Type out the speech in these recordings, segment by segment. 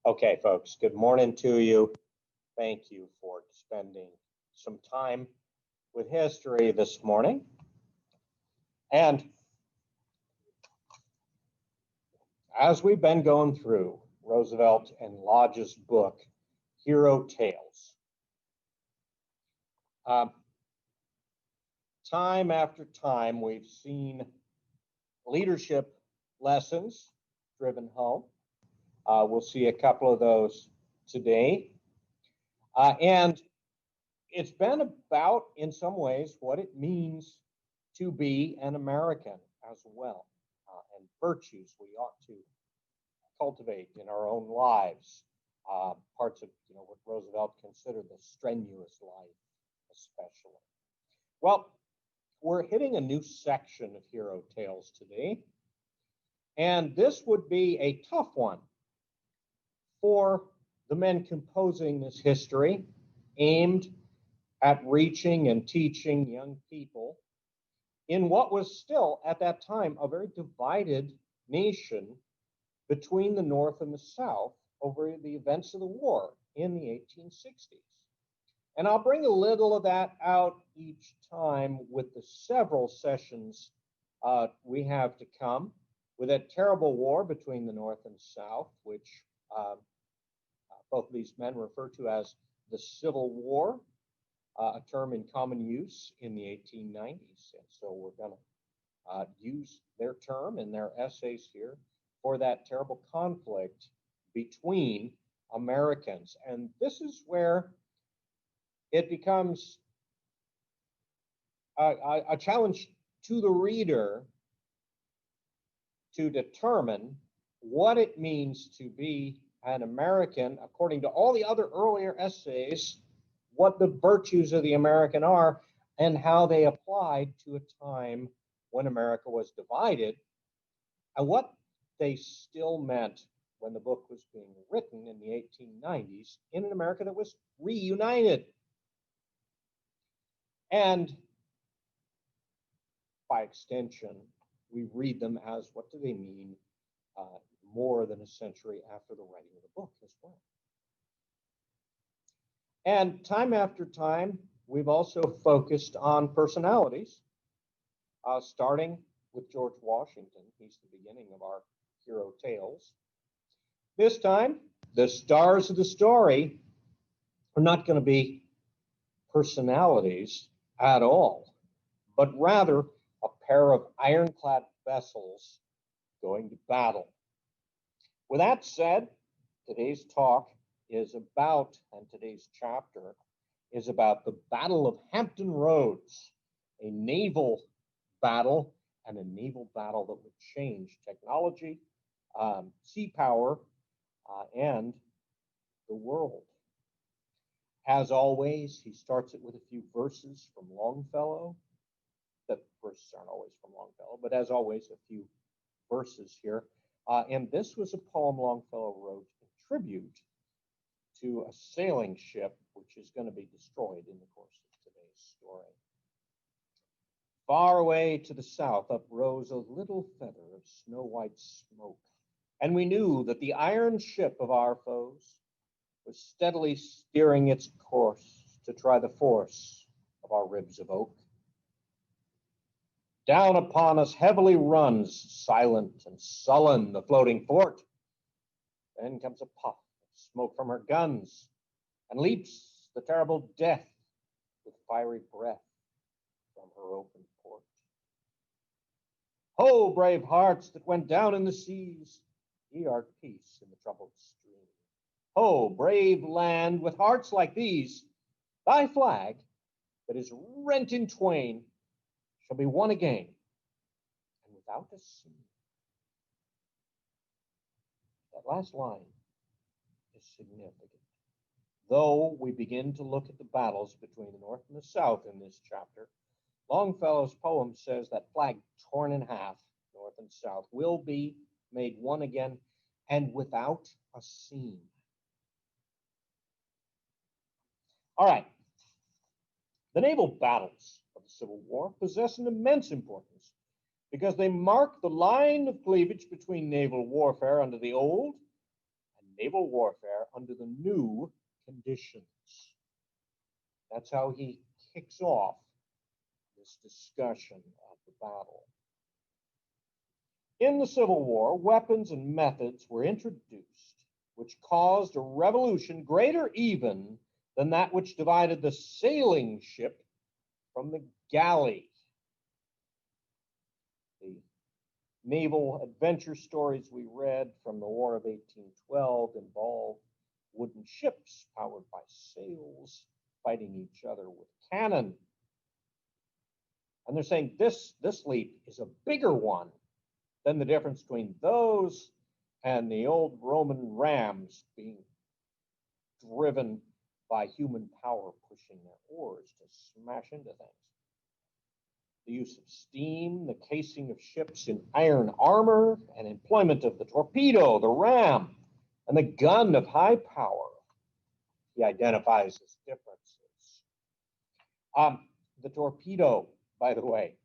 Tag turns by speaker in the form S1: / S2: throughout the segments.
S1: Okay, folks, good morning to you. Thank you for spending some time with history this morning. And as we've been going through Roosevelt and Lodge's book, Hero Tales, time after time, we've seen leadership lessons driven home. We'll see a couple of those today. And it's been about, in some ways, what it means to be an American as well, and virtues we ought to cultivate in our own lives, parts of what Roosevelt considered the strenuous life especially. Well, we're hitting a new section of Hero Tales today, and this would be a tough one for the men composing this history, aimed at reaching and teaching young people in what was still, at that time, a very divided nation between the North and the South over the events of the war in the 1860s. And I'll bring a little of that out each time with the several sessions we have to come, with that terrible war between the North and South, which both of these men refer to as the Civil War, a term in common use in the 1890s. And so we're going to use their term in their essays here for that terrible conflict between Americans. And this is where it becomes a challenge to the reader to determine what it means to be an American, according to all the other earlier essays, what the virtues of the American are, and how they applied to a time when America was divided, and what they still meant when the book was being written in the 1890s in an America that was reunited. And by extension, we read them as what do they mean more than a century after the writing of the book as well. And time after time, we've also focused on personalities, starting with George Washington. He's the beginning of our Hero Tales. This time, the stars of the story are not going to be personalities at all, but rather a pair of ironclad vessels going to battle. With that said, today's talk is about, and today's chapter is about the Battle of Hampton Roads, a naval battle, and a naval battle that would change technology, sea power, and the world. As always, he starts it with a few verses from Longfellow. The verses aren't always from Longfellow, but as always, a few verses here. And this was a poem Longfellow wrote in tribute to a sailing ship, which is going to be destroyed in the course of today's story. Far away to the south uprose a little feather of snow-white smoke, and we knew that the iron ship of our foes was steadily steering its course to try the force of our ribs of oak. Down upon us heavily runs, silent and sullen, the floating fort. Then comes a puff of smoke from her guns, and leaps the terrible death with fiery breath from her open port. Ho, brave hearts that went down in the seas, ye are at peace in the troubled stream. Ho, brave land with hearts like these, thy flag that is rent in twain shall be won again, and without a seam. That last line is significant. Though we begin to look at the battles between the North and the South in this chapter, Longfellow's poem says that flag torn in half, North and South, will be made one again, and without a seam. All right. The naval battles of the Civil War possess an immense importance because they mark the line of cleavage between naval warfare under the old and naval warfare under the new conditions. That's how he kicks off this discussion of the battle. In the Civil War, weapons and methods were introduced which caused a revolution greater even than that which divided the sailing ship from the galley. The naval adventure stories we read from the War of 1812 involved wooden ships powered by sails fighting each other with cannon. And they're saying this leap is a bigger one than the difference between those and the old Roman rams being driven by human power pushing their oars to smash into things. The use of steam, the casing of ships in iron armor, and employment of the torpedo, the ram, and the gun of high power, he identifies as differences. The torpedo, by the way,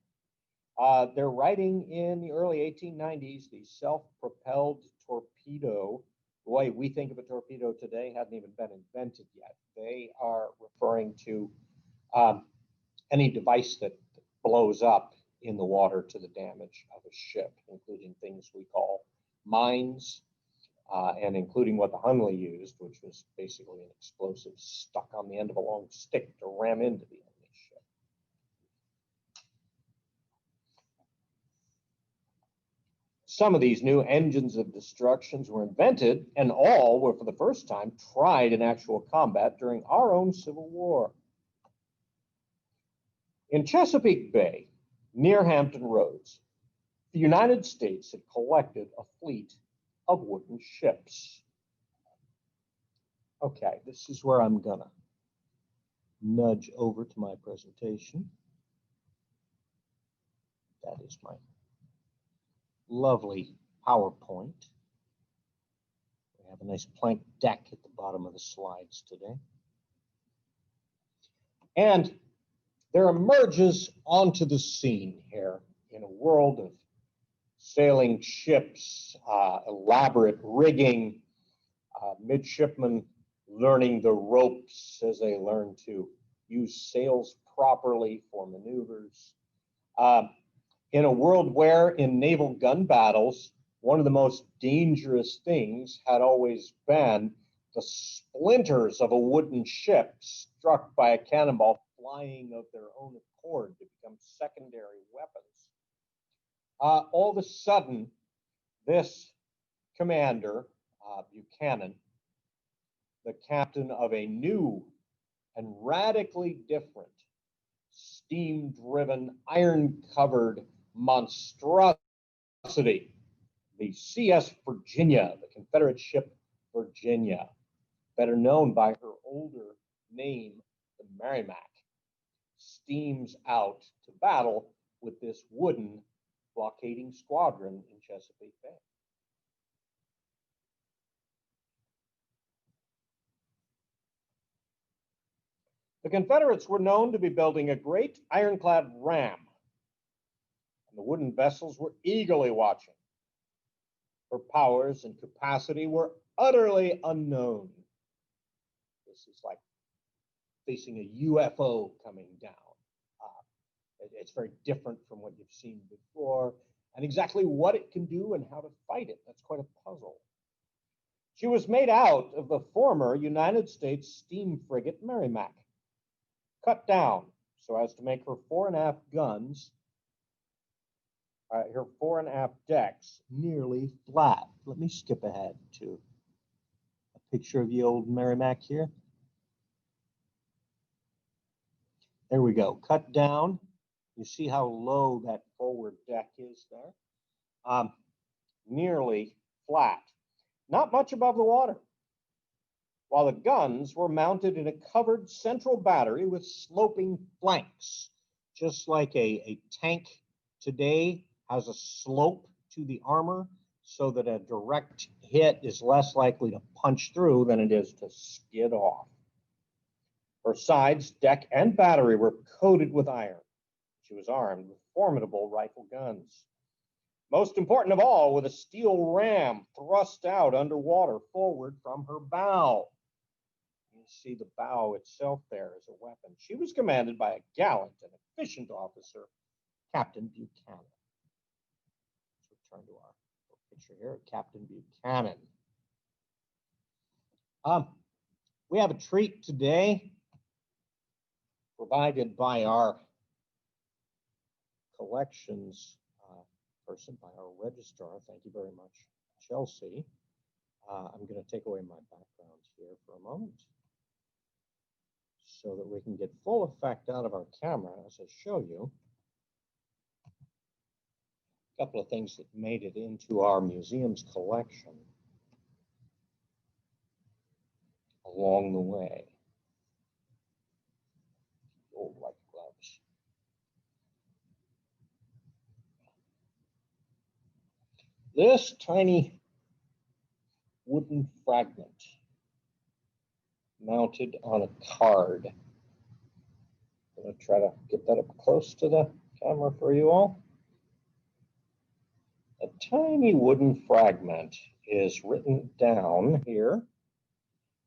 S1: they're writing in the early 1890s, the self-propelled torpedo. The way we think of a torpedo today hadn't even been invented yet. They are referring to any device that blows up in the water to the damage of a ship, including things we call mines, and including what the Hunley used, which was basically an explosive stuck on the end of a long stick to ram into the enemy ship. Some of these new engines of destruction were invented, and all were for the first time tried in actual combat during our own Civil War. In Chesapeake Bay, near Hampton Roads, the United States had collected a fleet of wooden ships. Okay, this is where I'm gonna nudge over to my presentation. That is my lovely PowerPoint. We have a nice plank deck at the bottom of the slides today. And there emerges onto the scene here in a world of sailing ships, elaborate rigging, midshipmen learning the ropes as they learn to use sails properly for maneuvers. In a world where in naval gun battles, one of the most dangerous things had always been the splinters of a wooden ship struck by a cannonball flying of their own accord to become secondary weapons. All of a sudden, this commander, Buchanan, the captain of a new and radically different steam-driven, iron-covered monstrosity, the CS Virginia, the Confederate ship Virginia, better known by her older name, the Merrimack, steams out to battle with this wooden blockading squadron in Chesapeake Bay. The Confederates were known to be building a great ironclad ram, and the wooden vessels were eagerly watching. Her powers and capacity were utterly unknown. This is like facing a UFO coming down. It's very different from what you've seen before, and exactly what it can do and how to fight it, that's quite a puzzle. She was made out of the former United States steam frigate Merrimack, cut down so as to make her fore and aft guns, her fore and aft decks nearly flat. Let me skip ahead to a picture of the old Merrimack here. There we go, cut down. You see how low that forward deck is there? Nearly flat, not much above the water, while the guns were mounted in a covered central battery with sloping flanks, just like a tank today has a slope to the armor so that a direct hit is less likely to punch through than it is to skid off. Her sides, deck, and battery were coated with iron. She was armed with formidable rifle guns. Most important of all, with a steel ram thrust out underwater forward from her bow. You see the bow itself there as a weapon. She was commanded by a gallant and efficient officer, Captain Buchanan. Let's return to our picture here, Captain Buchanan. We have a treat today provided by our collections person, by our registrar. Thank you very much, Chelsea. I'm going to take away my background here for a moment so that we can get full effect out of our camera as I show you a couple of things that made it into our museum's collection along the way. Old white gloves. This tiny wooden fragment mounted on a card. I'm going to try to get that up close to the camera for you all. A tiny wooden fragment is written down here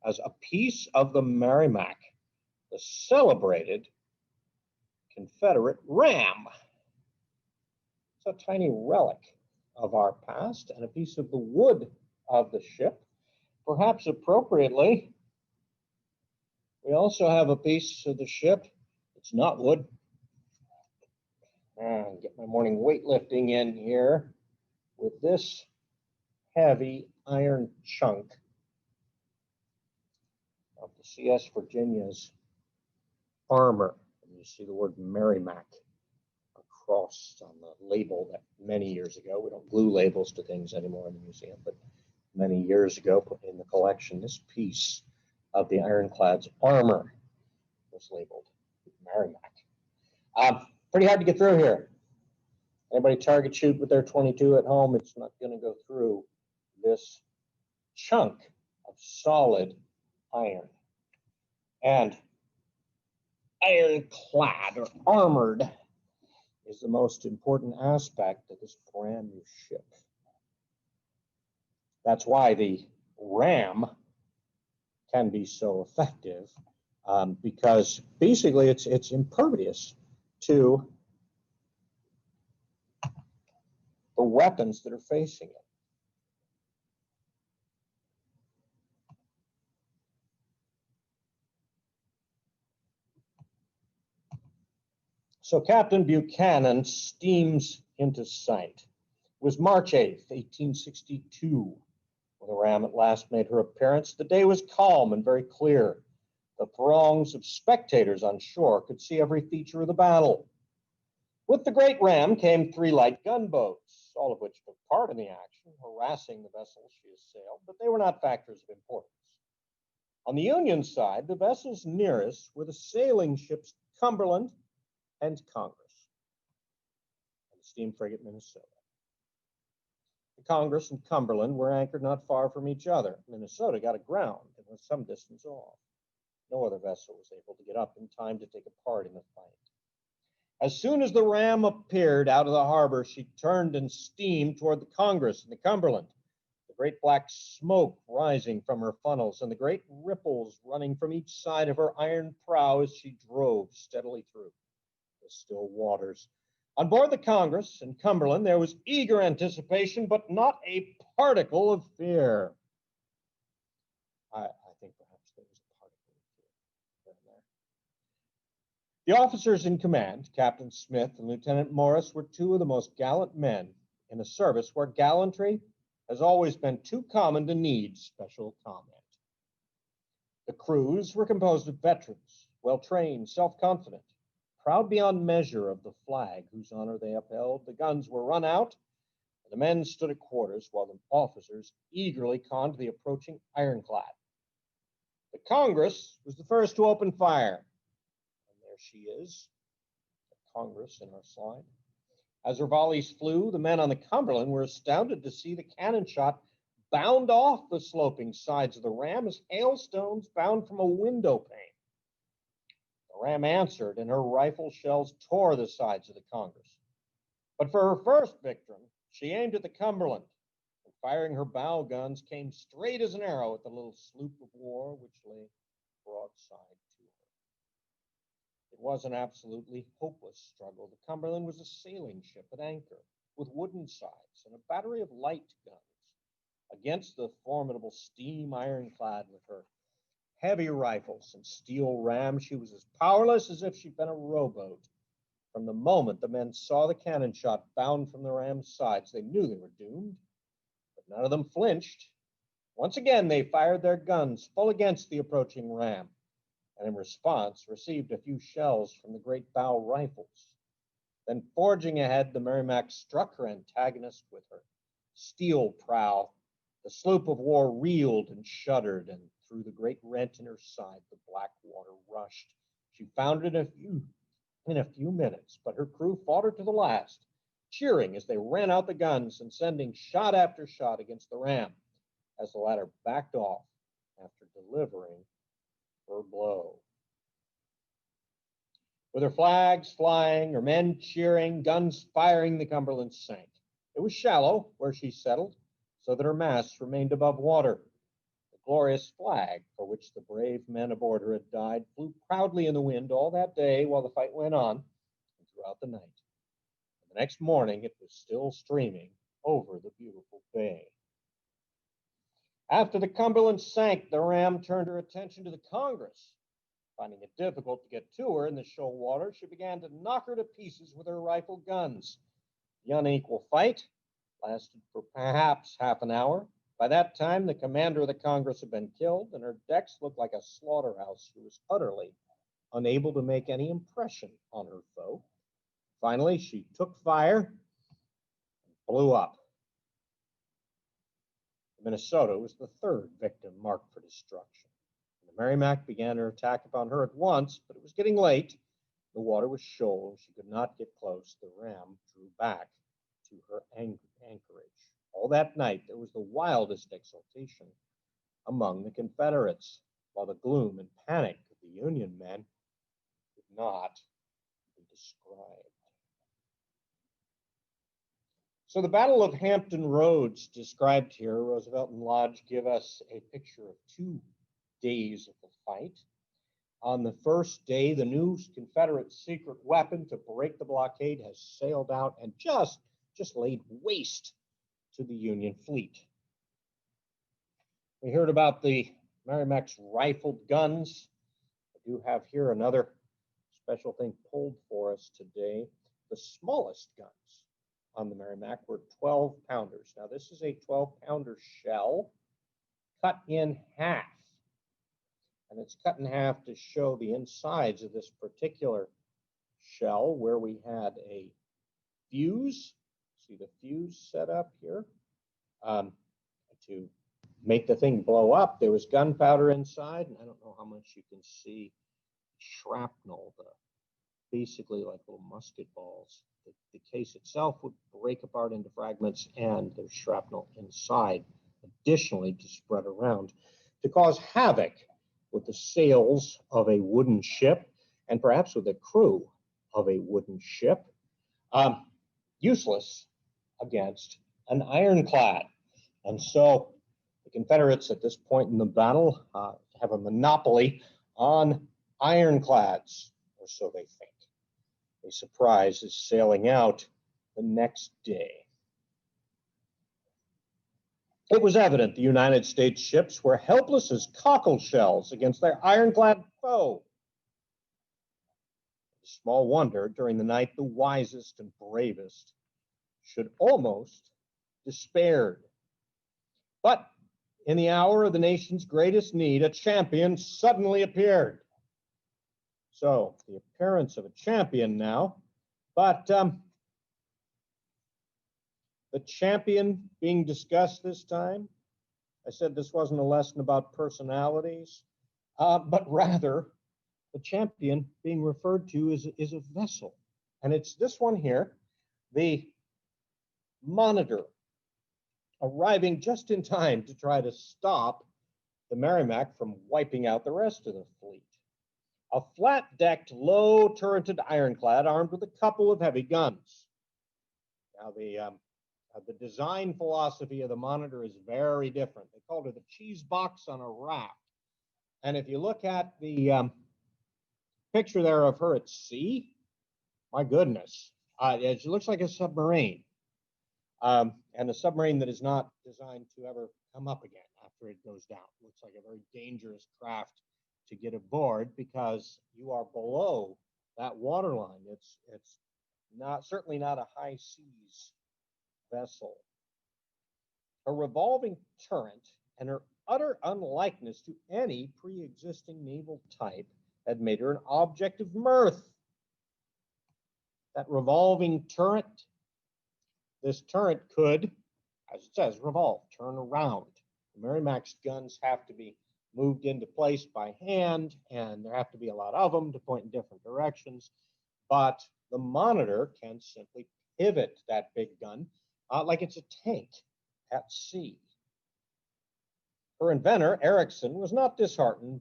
S1: as a piece of the Merrimack, the celebrated Confederate ram. It's a tiny relic of our past and a piece of the wood of the ship. Perhaps appropriately, we also have a piece of the ship. It's not wood. Get my morning weightlifting in here with this heavy iron chunk of the CS Virginia's armor. And you see the word Merrimack across on the label that many years ago, we don't glue labels to things anymore in the museum, but many years ago put in the collection, this piece of the Ironclad's armor was labeled Merrimack. Pretty hard to get through here. Anybody target shoot with their 22 at home, it's not going to go through this chunk of solid iron. And ironclad or armored is the most important aspect of this brand new ship. That's why the ram can be so effective, because basically it's impervious to the weapons that are facing it. So Captain Buchanan steams into sight. It was March 8th, 1862, when the ram at last made her appearance. The day was calm and very clear. The throngs of spectators on shore could see every feature of the battle. With the great ram came 3 light gunboats, all of which took part in the action, harassing the vessels she assailed, but they were not factors of importance. On the Union side, the vessels nearest were the sailing ships Cumberland and Congress, and the steam frigate Minnesota. The Congress and Cumberland were anchored not far from each other. Minnesota got aground and was some distance off. No other vessel was able to get up in time to take a part in the fight. As soon as the ram appeared out of the harbor, she turned and steamed toward the Congress and the Cumberland, the great black smoke rising from her funnels and the great ripples running from each side of her iron prow as she drove steadily through the still waters. On board the Congress and Cumberland, there was eager anticipation, but not a particle of fear. I think perhaps there was a particle of fear there. The officers in command, Captain Smith and Lieutenant Morris, were 2 of the most gallant men in a service where gallantry has always been too common to need special comment. The crews were composed of veterans, well-trained, self-confident, proud beyond measure of the flag whose honor they upheld. The guns were run out, and the men stood at quarters while the officers eagerly conned the approaching ironclad. The Congress was the first to open fire. And there she is, the Congress in our slide. As her volleys flew, the men on the Cumberland were astounded to see the cannon shot bound off the sloping sides of the ram as hailstones bound from a window pane. The ram answered, and her rifle shells tore the sides of the Congress. But for her first victim, She aimed at the Cumberland, and firing her bow guns, came straight as an arrow at the little sloop of war which lay broadside to her. It was an absolutely hopeless struggle. The Cumberland was a sailing ship at anchor, with wooden sides and a battery of light guns, against the formidable steam ironclad with her heavy rifles and steel rams. She was as powerless as if she'd been a rowboat. From the moment the men saw the cannon shot bound from the ram's sides, they knew they were doomed, but none of them flinched. Once again, they fired their guns full against the approaching ram, and in response received a few shells from the great bow rifles. Then, forging ahead, the Merrimac struck her antagonist with her steel prow. The sloop of war reeled and shuddered, and through the great rent in her side, the black water rushed. She foundered in a few minutes, but her crew fought her to the last, cheering as they ran out the guns and sending shot after shot against the ram, as the latter backed off after delivering her blow. With her flags flying, her men cheering, guns firing, the Cumberland sank. It was shallow where she settled, so that her masts remained above water. The glorious flag, for which the brave men aboard her had died, flew proudly in the wind all that day while the fight went on, and throughout the night. And the next morning it was still streaming over the beautiful bay. After the Cumberland sank, the ram turned her attention to the Congress. Finding it difficult to get to her in the shoal water, she began to knock her to pieces with her rifle guns. The unequal fight lasted for perhaps half an hour. By that time, the commander of the Congress had been killed, and her decks looked like a slaughterhouse. She was utterly unable to make any impression on her foe. Finally, she took fire and blew up. The Minnesota was the third victim marked for destruction. The Merrimac began her attack upon her at once, but it was getting late. The water was shoal, and she could not get close. The ram drew back to her anchorage. All that night there was the wildest exultation among the Confederates, while the gloom and panic of the Union men could not be described. So the Battle of Hampton Roads, described here, Roosevelt and Lodge give us a picture of 2 days of the fight. On the first day, the new Confederate secret weapon to break the blockade has sailed out and just laid waste to the Union fleet. We heard about the Merrimac's rifled guns. I do have here another special thing pulled for us today. The smallest guns on the Merrimac were 12-pounders. Now, this is a 12-pounder shell cut in half. And it's cut in half to show the insides of this particular shell, where we had a fuse. See the fuse set up here to make the thing blow up. There was gunpowder inside, and I don't know how much you can see shrapnel, basically like little musket balls. The case itself would break apart into fragments, and there's shrapnel inside, additionally, to spread around to cause havoc with the sails of a wooden ship, and perhaps with the crew of a wooden ship. Useless against an ironclad. And so the Confederates at this point in the battle have a monopoly on ironclads, or so they think. A surprise is sailing out the next day. It was evident the United States ships were helpless as cockle shells against their ironclad foe. Small wonder, during the night, the wisest and bravest should almost despaired. But in the hour of the nation's greatest need, a champion suddenly appeared. So, the appearance of a champion now, but the champion being discussed this time, I said this wasn't a lesson about personalities, but rather the champion being referred to is a vessel. And it's this one here, the Monitor, arriving just in time to try to stop the Merrimac from wiping out the rest of the fleet. A flat-decked, low-turreted ironclad armed with a couple of heavy guns. Now, the The design philosophy of the Monitor is very different. They called her the cheese box on a raft. And if you look at the picture there of her at sea, my goodness, it looks like a submarine. And a submarine that is not designed to ever come up again after it goes down. It looks like a very dangerous craft to get aboard because you are below that waterline. It's not, certainly not a high seas vessel. Her revolving turret and her utter unlikeness to any pre-existing naval type had made her an object of mirth. That revolving turret, this turret could, as it says, revolve, turn around. The Merrimac's guns have to be moved into place by hand, and there have to be a lot of them to point in different directions. But the Monitor can simply pivot that big gun like it's a tank at sea. Her inventor, Ericsson, was not disheartened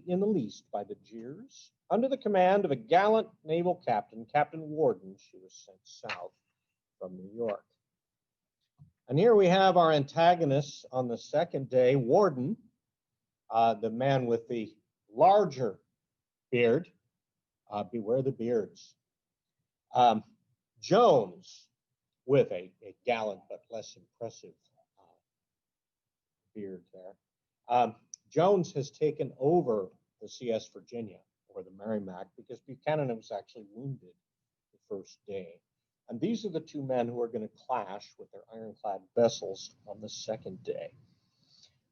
S1: in the least by the jeers. Under the command of a gallant naval captain, Captain Worden, she was sent south from New York. And here we have our antagonists on the second day. Worden, the man with the larger beard, beware the beards. Jones, with a gallant but less impressive beard there. Jones has taken over the CS Virginia, or the Merrimac, because Buchanan was actually wounded the first day. And these are the two men who are going to clash with their ironclad vessels on the second day.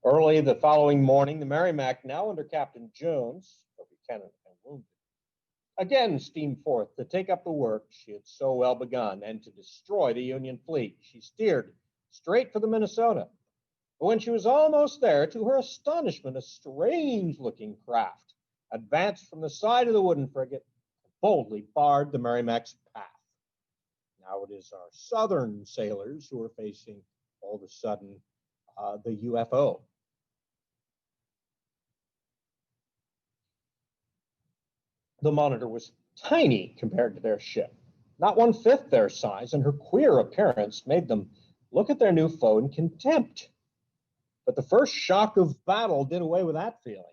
S1: Early the following morning, the Merrimac, now under Captain Jones, for Buchanan and wounded, again steamed forth to take up the work she had so well begun and to destroy the Union fleet. She steered straight for the Minnesota. But when she was almost there, to her astonishment, a strange-looking craft advanced from the side of the wooden frigate and boldly barred the Merrimac's path. Now it is our southern sailors who are facing, all of a sudden, the UFO. The Monitor was tiny compared to their ship, not 1/5 their size, and her queer appearance made them look at their new foe in contempt. But the first shock of battle did away with that feeling.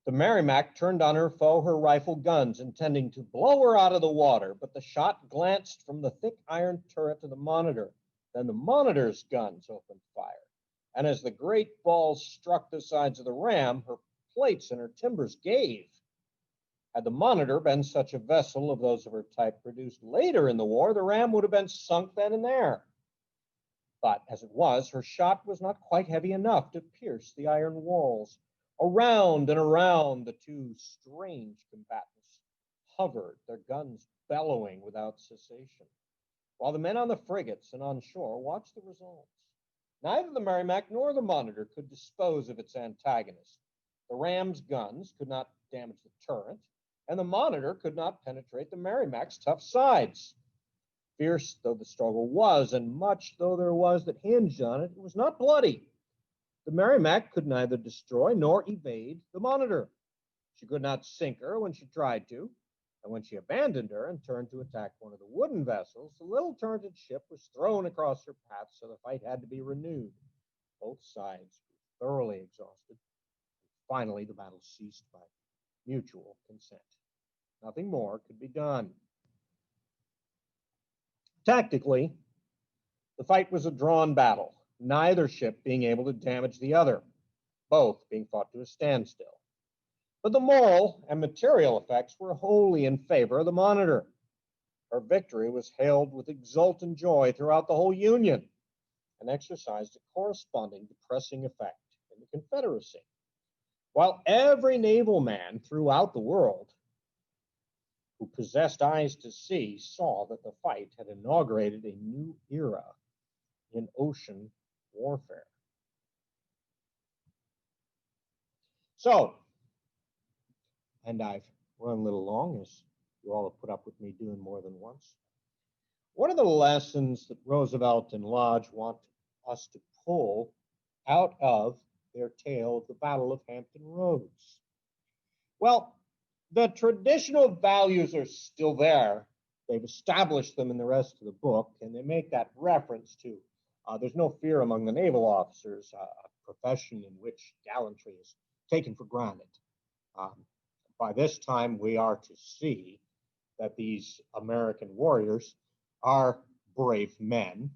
S1: The Merrimac turned on her foe her rifle guns, intending to blow her out of the water, but the shot glanced from the thick iron turret to the Monitor. Then the Monitor's guns opened fire, and as the great balls struck the sides of the ram, her plates and her timbers gave. Had the Monitor been such a vessel of those of her type produced later in the war, the ram would have been sunk then and there. But as it was, her shot was not quite heavy enough to pierce the iron walls. Around and around the two strange combatants hovered, their guns bellowing without cessation, while the men on the frigates and on shore watched the results. Neither the Merrimac nor the Monitor could dispose of its antagonist. The ram's guns could not damage the turret, and the Monitor could not penetrate the Merrimac's tough sides. Fierce though the struggle was, and much though there was that hinged on it, it was not bloody. The Merrimac could neither destroy nor evade the Monitor. She could not sink her when she tried to, and when she abandoned her and turned to attack one of the wooden vessels, the little turreted ship was thrown across her path, so the fight had to be renewed. Both sides were thoroughly exhausted. Finally, the battle ceased by mutual consent. Nothing more could be done. Tactically, the fight was a drawn battle, neither ship being able to damage the other, both being fought to a standstill. But the moral and material effects were wholly in favor of the Monitor. Her victory was hailed with exultant joy throughout the whole Union and exercised a corresponding depressing effect in the Confederacy. While every naval man throughout the world who possessed eyes to see saw that the fight had inaugurated a new era in ocean warfare. So, and I've run a little long, as you all have put up with me doing more than once. One of the lessons that Roosevelt and Lodge want us to pull out of their tale of the Battle of Hampton Roads. Well, the traditional values are still there, they've established them in the rest of the book, and they make that reference to there's no fear among the naval officers, a profession in which gallantry is taken for granted. By this time, we are to see that these American warriors are brave men,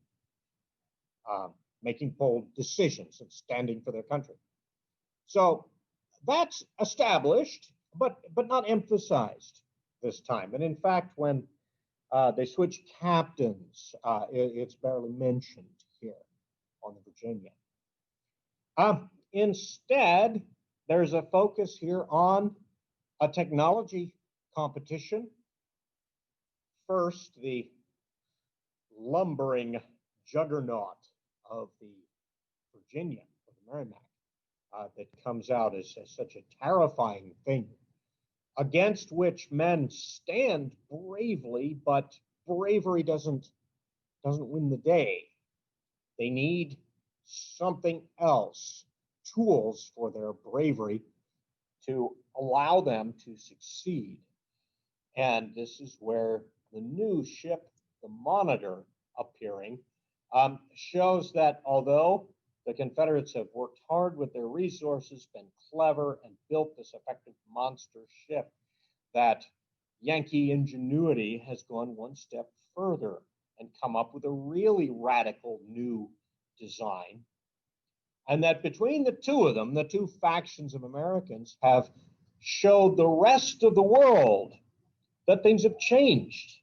S1: making bold decisions and standing for their country. So that's established, but not emphasized this time. And in fact, when they switch captains, it's barely mentioned here on the Virginia. Instead, there's a focus here on a technology competition. First, the lumbering juggernaut of the Virginia, or the Merrimack, that comes out as such a terrifying thing, against which men stand bravely, but bravery doesn't win the day. They need something else, tools for their bravery to allow them to succeed. And this is where the new ship, the Monitor, appearing, shows that although the Confederates have worked hard with their resources, been clever, and built this effective monster ship, that Yankee ingenuity has gone one step further and come up with a really radical new design. And that between the two of them, the two factions of Americans have showed the rest of the world that things have changed,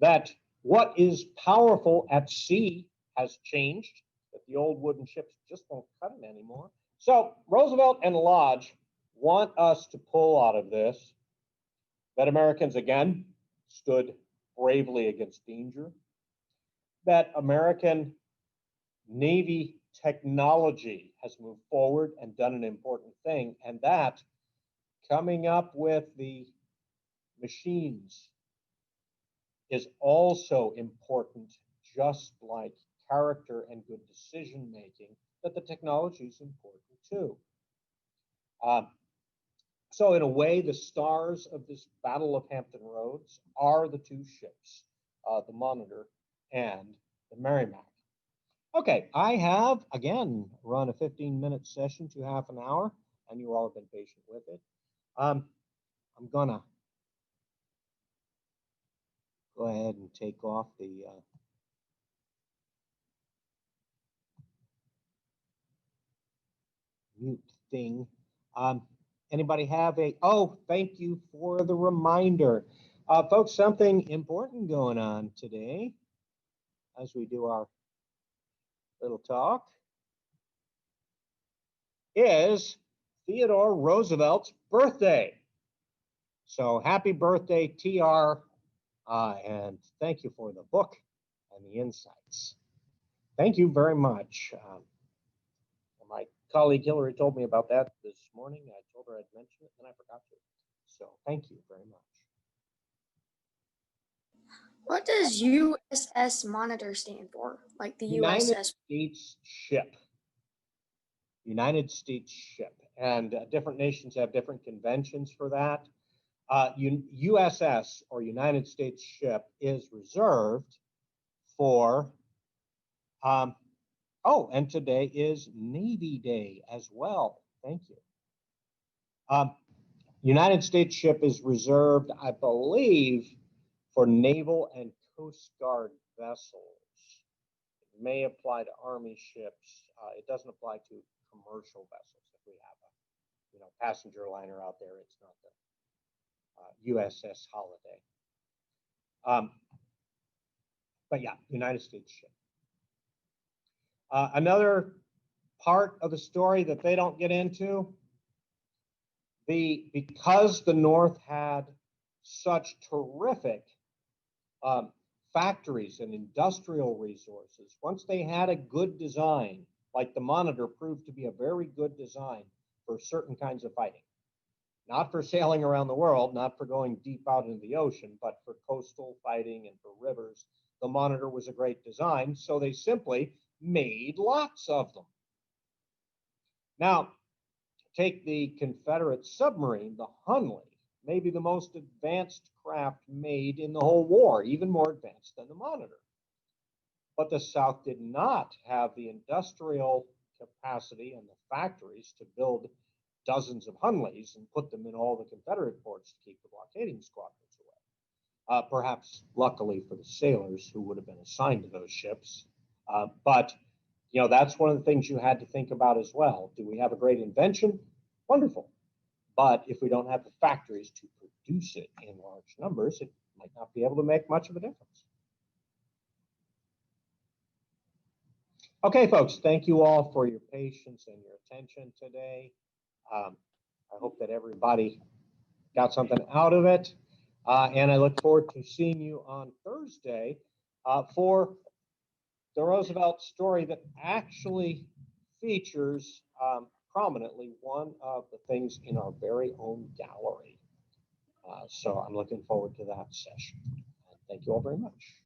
S1: that what is powerful at sea has changed, that the old wooden ships just won't cut it anymore. So Roosevelt and Lodge want us to pull out of this that Americans, again, stood bravely against danger, that American Navy technology has moved forward and done an important thing, and that coming up with the machines is also important, just like character and good decision making, that the technology is important too. So in a way, the stars of this Battle of Hampton Roads are the two ships, the Monitor and the Merrimack. Okay, I have, again, run a 15-minute session to half an hour, and you all have been patient with it. I'm going to go ahead and take off the mute thing. Anybody have oh, thank you for the reminder. Folks, something important going on today as we do our little talk is Theodore Roosevelt's birthday. So happy birthday, TR, and thank you for the book and the insights. Thank you very much. My colleague Hillary told me about that this morning. I told her I'd mention it, and I forgot to. So thank you very much.
S2: What does USS Monitor stand for? Like the
S1: United
S2: USS
S1: States ship. United States ship. And different nations have different conventions for that. USS, or United States ship, is reserved for oh, and today is Navy Day as well. Thank you. United States ship is reserved, I believe, for naval and Coast Guard vessels. It may apply to Army ships. It doesn't apply to commercial vessels. If we have a passenger liner out there, it's not the USS Holiday. But yeah, United States ship. Another part of the story that they don't get into, because the North had such terrific factories and industrial resources, once they had a good design, like the Monitor proved to be a very good design for certain kinds of fighting, not for sailing around the world, not for going deep out into the ocean, but for coastal fighting and for rivers, the Monitor was a great design, so they simply made lots of them. Now, take the Confederate submarine, the Hunley, maybe the most advanced craft made in the whole war, even more advanced than the Monitor. But the South did not have the industrial capacity and the factories to build dozens of Hunleys and put them in all the Confederate ports to keep the blockading squadrons away. Perhaps luckily for the sailors who would have been assigned to those ships. But you know, that's one of the things you had to think about as well. Do we have a great invention? Wonderful. But if we don't have the factories to produce it in large numbers, it might not be able to make much of a difference. Okay, folks, thank you all for your patience and your attention today. I hope that everybody got something out of it. And I look forward to seeing you on Thursday for the Roosevelt story that actually features prominently one of the things in our very own gallery. So I'm looking forward to that session. Thank you all very much.